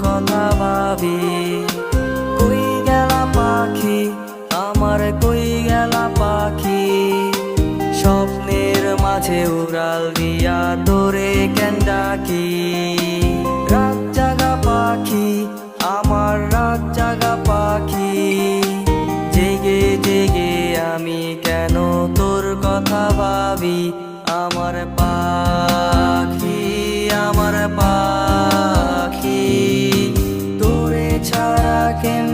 কথা ভাবি। কই গেলা পাখি আমার, কই গেলা পাখি, স্বপ্নের মাঝে উড়াল দিয়া তোরে কেন ডাকি। রাত জাগা পাখি আমার, রাত জাগা পাখি, জেগে জেগে আমি কেন তোর কথা ভাবি। আমার পাখি, আমার পাখি, তোরে ছাড়া কেন